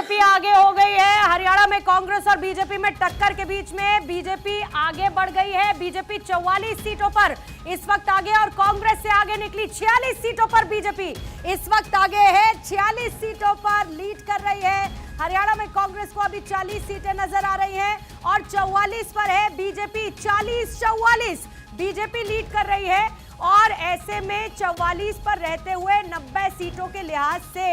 BJP आगे हो गई है। हरियाणा में कांग्रेस और बीजेपी में टक्कर के बीच में बीजेपी आगे बढ़ गई है। बीजेपी 44 सीटों पर इस वक्त आगे और कांग्रेस से आगे निकली 46 सीटों पर बीजेपी इस वक्त आगे है। 46 सीटों पर लीड कर रही है। हरियाणा में कांग्रेस को अभी 40 सीटें नजर आ रही हैं और 44 पर है बीजेपी। 40-44 बीजेपी लीड कर रही है और ऐसे में 44 पर रहते हुए 90 सीटों के लिहाज से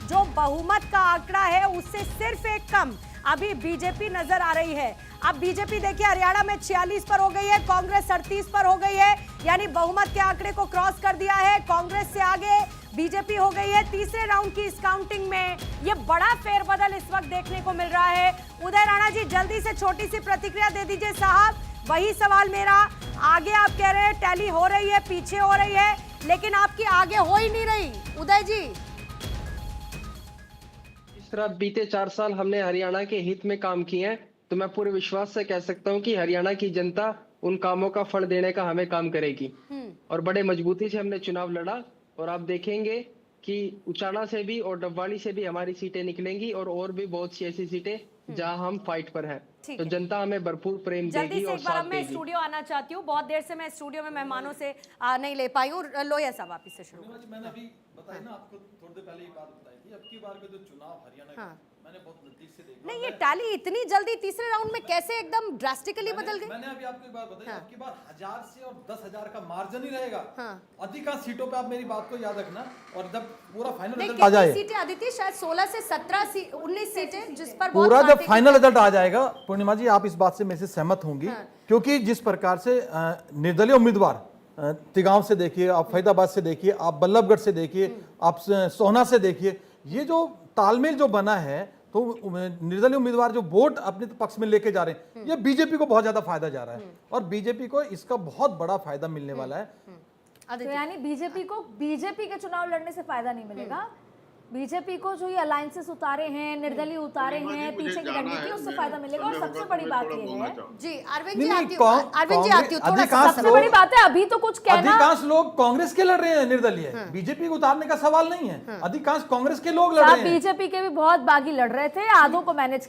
जो बहुमत का आंकड़ा है उससे सिर्फ एक कम अभी बीजेपी नजर आ रही है। अब बीजेपी देखिए हरियाणा में 46 पर हो गई है, कांग्रेस 38 पर हो गई है, यानी बहुमत के आंकड़े को क्रॉस कर दिया है। कांग्रेस से आगे बीजेपी हो गई है। तीसरे राउंड की इस काउंटिंग में ये बड़ा फेरबदल इस वक्त देखने को मिल रहा है। उदय राणा जी जल्दी से छोटी सी प्रतिक्रिया दे दीजिए साहब। वही सवाल मेरा, आगे आप कह रहे हैं टैली हो रही है, पीछे हो रही है, लेकिन आपकी आगे हो ही नहीं रही। उदय जी, इस तरह बीते 4 साल हमने हरियाणा के हित में काम किए हैं, तो मैं पूरे विश्वास से कह सकता हूं कि हरियाणा की जनता उन कामों का फल देने का हमें काम करेगी। और बड़े मजबूती से हमने चुनाव लड़ा और आप देखेंगे कि उचाना से भी और डबवाली से भी हमारी सीटें निकलेंगी और भी बहुत सी ऐसी सीटें जहां हम फाइट पर हैं। तो जनता हमें भरपूर प्रेम देगी और साथ देगी। मैं स्टूडियो आना चाहती हूँ। बहुत देर से मैं स्टूडियो में मेहमानों से नहीं ले पाई हूँ। लोहिया साहब वापिस से शुरू। मैंने अभी बताया ना आपको, थोड़ी देर पहले ये बात बताई थी। अब की बार के जो चुनाव हरियाणा मैंने बहुत नजदीक से देखा। नहीं, ये टैली इतनी जल्दी तीसरे राउंड में कैसे एकदम ड्रास्टिकली बदल गई? मैंने अभी आपको एक बात बताई। अब की बार 1000 से और 10,000 का मार्जिन ही रहेगा। अधिकांश सीटों पे आप मेरी बात को याद रखना। और जब पूरा फाइनल रिजल्ट आ जाए, सीटें आदित्य शायद 16 से 17 19 सीटें जिस पर पूरा जब फाइनल रिजल्ट आ जाएगा, पूर्णिमा जी आप इस बात से मेरे से सहमत होंगी। क्योंकि जिस प्रकार से निर्दलीय उम्मीदवार तिगांव से देखिए, आप फरीदाबाद से देखिए, आप बल्लभगढ़ से देखिए, आप सोहना से देखिए, ये जो तालमेल जो बना है, तो निर्दलीय उम्मीदवार जो वोट अपने पक्ष में लेके जा रहे हैं, ये बीजेपी को बहुत ज्यादा फायदा जा रहा है और बीजेपी को इसका बहुत बड़ा फायदा मिलने वाला है। तो यानी बीजेपी के चुनाव लड़ने से फायदा नहीं मिलेगा। बीजेपी को जो ये अलायंसेस उतारे हैं, निर्दलीय उतारे हैं, पीछे की रणनीति, उससे फायदा मिलेगा। और सबसे बड़ी बात ये है जी, अरविंद जी आती हूं। सबसे बड़ी बात है अभी तो कुछ कहना, अधिकांश लोग कांग्रेस के लड़ रहे हैं निर्दलीय, बीजेपी को उतारने का सवाल नहीं है। अधिकांश कांग्रेस के लोग लड़ रहे हैं। बीजेपी के भी बहुत बागी लड़ रहे थे, आधों को मैनेज किया।